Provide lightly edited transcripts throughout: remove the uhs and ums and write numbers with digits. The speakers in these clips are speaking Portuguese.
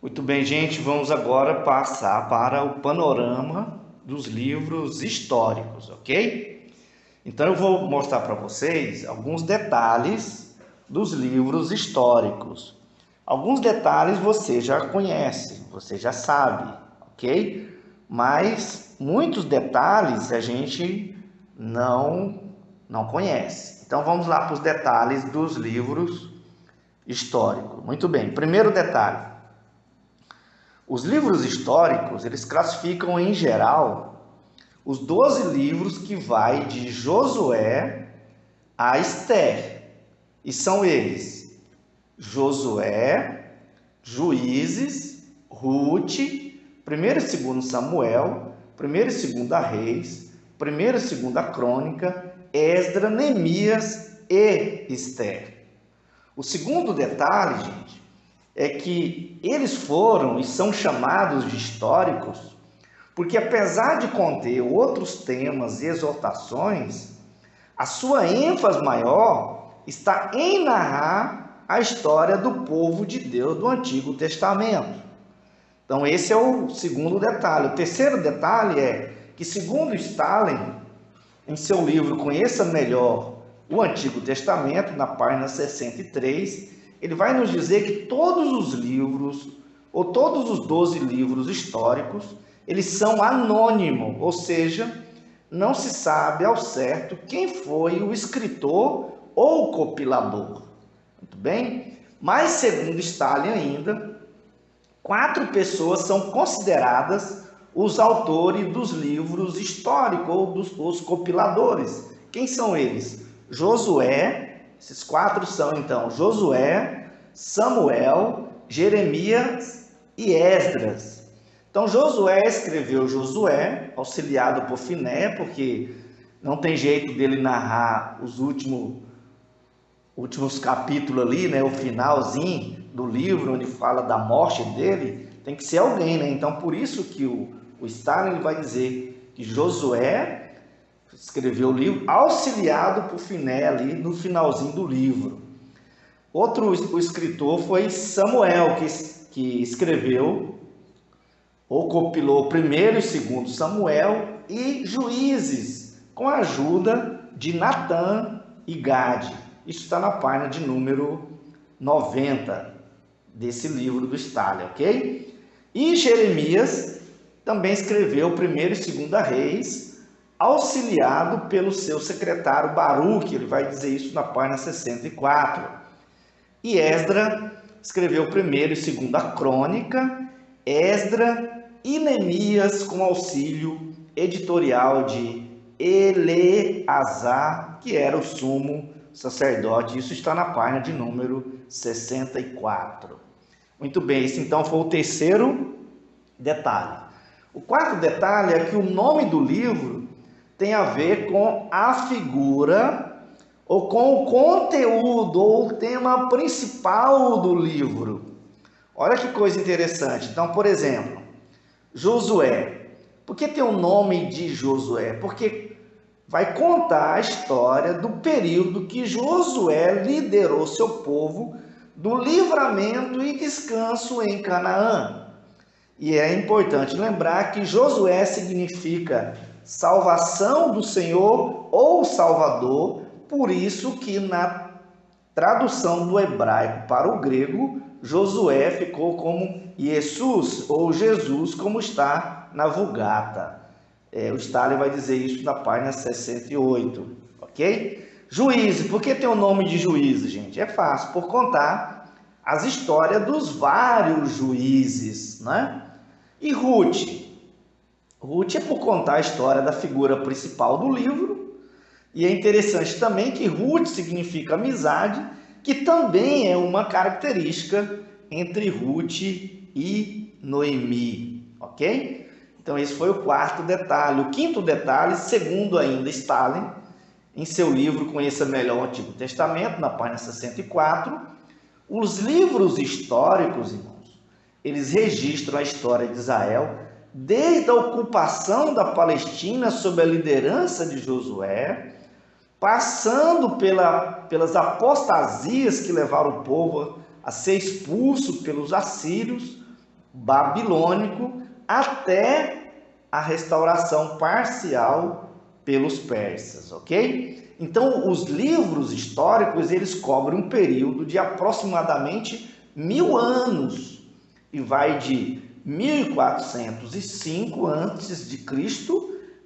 Muito bem, gente, vamos agora passar para o panorama dos livros históricos, ok? Então eu vou mostrar para vocês alguns detalhes dos livros históricos. Alguns detalhes você já conhece, você já sabe, ok? Mas muitos detalhes a gente não conhece. Então vamos lá para os detalhes dos livros históricos. Muito bem, primeiro detalhe. Os livros históricos, eles classificam em geral os 12 livros que vai de Josué a Esther. E são eles: Josué, Juízes, Ruth, 1º e 2º Samuel, 1º e 2º Reis, 1º e 2º Crônica, Esdras, Neemias e Esther. O segundo detalhe, gente, é que eles foram e são chamados de históricos porque, apesar de conter outros temas e exortações, a sua ênfase maior está em narrar a história do povo de Deus do Antigo Testamento. Então esse é o segundo detalhe. O terceiro detalhe é que, segundo Stalin, em seu livro Conheça Melhor o Antigo Testamento, na página 63, ele vai nos dizer que todos os livros, ou todos os 12 livros históricos, eles são anônimos, ou seja, não se sabe ao certo quem foi o escritor ou o compilador. Muito bem? Mas, segundo Stalin ainda, 4 pessoas são consideradas os autores dos livros históricos, ou os compiladores. Quem são eles? Josué, esses 4 são então Josué, Samuel, Jeremias e Esdras. Então Josué escreveu Josué, auxiliado por Finé, porque não tem jeito dele narrar os últimos capítulos ali, né, o finalzinho do livro, onde fala da morte dele, tem que ser alguém, né? Então por isso que o Stalin ele vai dizer que Josué escreveu o livro auxiliado por Finé ali no finalzinho do livro. Outro escritor foi Samuel, que escreveu ou compilou 1º e 2º Samuel e Juízes, com a ajuda de Natã e Gade. Isso está na página de número 90 desse livro do Stalin, ok? E Jeremias também escreveu 1º e 2º Reis, auxiliado pelo seu secretário Baruque, ele vai dizer isso na página 64. E Esdras escreveu 1º e 2º Crônica, Esdras e Neemias com auxílio editorial de Eleazar, que era o sumo sacerdote. Isso está na página de número 64. Muito bem, esse então foi o terceiro detalhe. O quarto detalhe é que o nome do livro tem a ver com a figura ou com o conteúdo ou o tema principal do livro. Olha que coisa interessante. Então, por exemplo, Josué. Por que tem o nome de Josué? Porque vai contar a história do período que Josué liderou seu povo do livramento e descanso em Canaã. E é importante lembrar que Josué significa salvação do Senhor ou Salvador, por isso que na tradução do hebraico para o grego, Josué ficou como Jesus ou Jesus, como está na Vulgata. O Stalin vai dizer isso na página 68, ok? Juízes, por que tem o nome de juízes, gente? É fácil, por contar as histórias dos vários juízes, né? E Ruth? Ruth é por contar a história da figura principal do livro, e é interessante também que Ruth significa amizade, que também é uma característica entre Ruth e Noemi, ok? Então esse foi o quarto detalhe. O quinto detalhe, segundo ainda Stalin, em seu livro Conheça Melhor o Antigo Testamento, na página 64, os livros históricos, irmãos, eles registram a história de Israel desde a ocupação da Palestina sob a liderança de Josué, passando pelas apostasias que levaram o povo a ser expulso pelos assírios, babilônico até a restauração parcial pelos persas, ok? Então, os livros históricos, eles cobrem um período de aproximadamente 1000 anos e vai de 1405 a.C.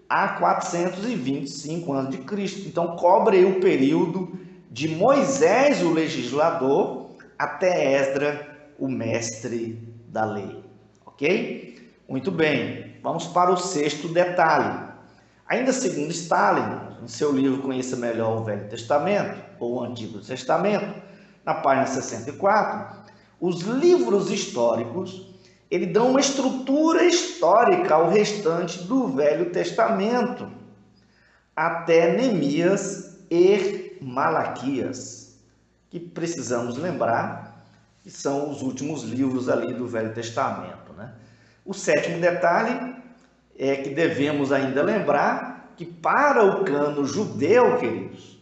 a 425 a.C. Então, cobre o período de Moisés, o legislador, até Esdra, o mestre da lei, ok? Muito bem, vamos para o sexto detalhe. Ainda segundo Stalin, em seu livro Conheça Melhor o Velho Testamento, ou o Antigo Testamento, na página 64, os livros históricos, ele dão uma estrutura histórica ao restante do Velho Testamento, até Neemias e Malaquias, que precisamos lembrar que são os últimos livros ali do Velho Testamento, né? O sétimo detalhe é que devemos ainda lembrar que para o cano judeu, queridos,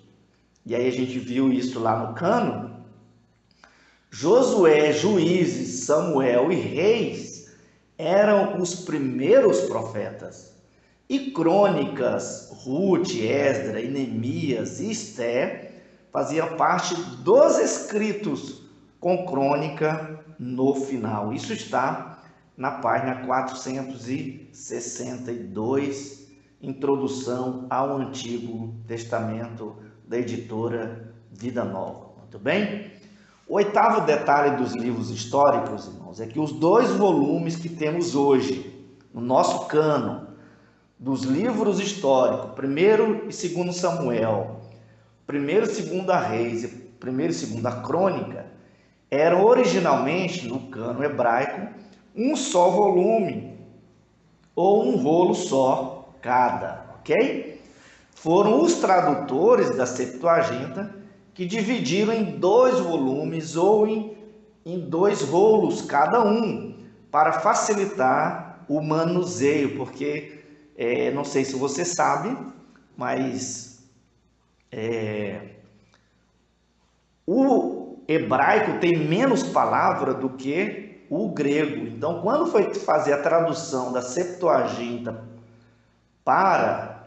e aí a gente viu isso lá no cano, Josué, Juízes, Samuel e Reis eram os primeiros profetas. E Crônicas, Ruth, Esdra, Neemias e Esté faziam parte dos escritos com crônica no final. Isso está na página 462, Introdução ao Antigo Testamento, da editora Vida Nova. Muito bem? O oitavo detalhe dos livros históricos, irmãos, é que os 2 volumes que temos hoje, no nosso cânon, dos livros históricos, 1º e 2º Samuel, 1º e 2º Reis e 1º e 2º Crônica, eram originalmente, no cânon hebraico, um só volume, ou um rolo só cada, ok? Foram os tradutores da Septuaginta que dividiram em 2 volumes ou em 2 rolos cada um, para facilitar o manuseio, porque, não sei se você sabe, mas o hebraico tem menos palavra do que o grego. Então, quando foi fazer a tradução da Septuaginta para,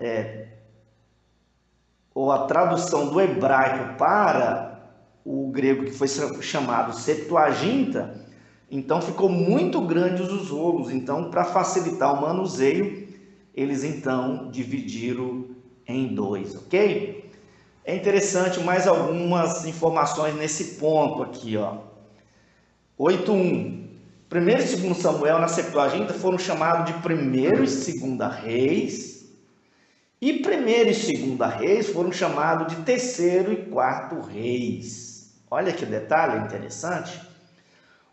ou a tradução do hebraico para o grego, que foi chamado Septuaginta, então ficou muito grandes os rolos. Então, para facilitar o manuseio, eles então dividiram em 2, ok? É interessante mais algumas informações nesse ponto aqui, ó. 8.1. 1º e 2º Samuel na Septuaginta foram chamados de 1º e 2º Reis, e 1º e 2º Reis foram chamados de 3º e 4º Reis. Olha que detalhe interessante.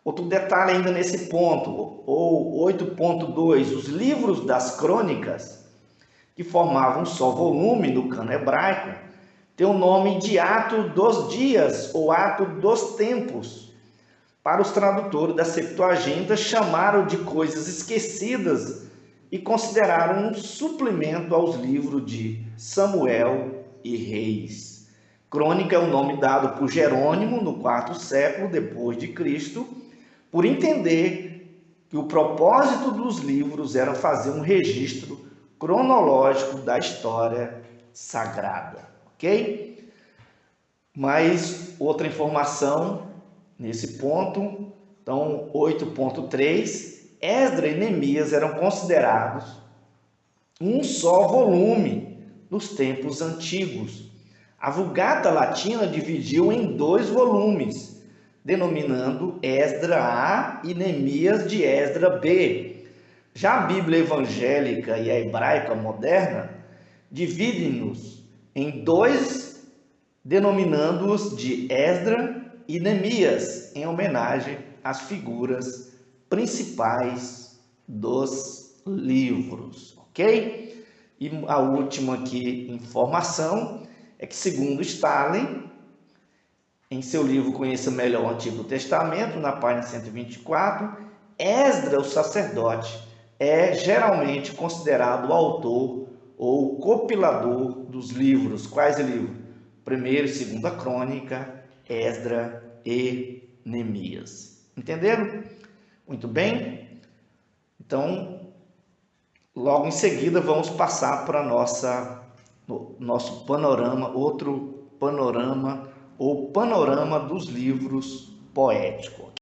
Outro detalhe ainda nesse ponto, ou 8.2, os livros das crônicas, que formavam um só volume no cânon hebraico, tem o nome de Ato dos Dias, ou Ato dos Tempos. Para os tradutores da Septuaginta, chamaram de coisas esquecidas e consideraram um suplemento aos livros de Samuel e Reis. Crônica é o nome dado por Jerônimo no 4º século depois de Cristo, por entender que o propósito dos livros era fazer um registro cronológico da história sagrada, ok? Mais outra informação nesse ponto, então 8.3, Esdra e Neemias eram considerados um só volume nos tempos antigos. A Vulgata Latina dividiu em 2 volumes, denominando Esdra A e Neemias de Esdra B. Já a Bíblia evangélica e a hebraica moderna dividem-nos em 2, denominando-os de Esdra e Neemias, em homenagem às figuras principais dos livros, ok? E a última aqui informação é que, segundo Stalin, em seu livro Conheça Melhor o Antigo Testamento, na página 124, Esdra, o sacerdote, é geralmente considerado o autor ou compilador dos livros. Quais livros? 1º e 2ª Crônica, Esdra e Neemias. Entenderam? Muito bem. Então, logo em seguida, vamos passar para nosso panorama, outro panorama, ou panorama dos livros poéticos.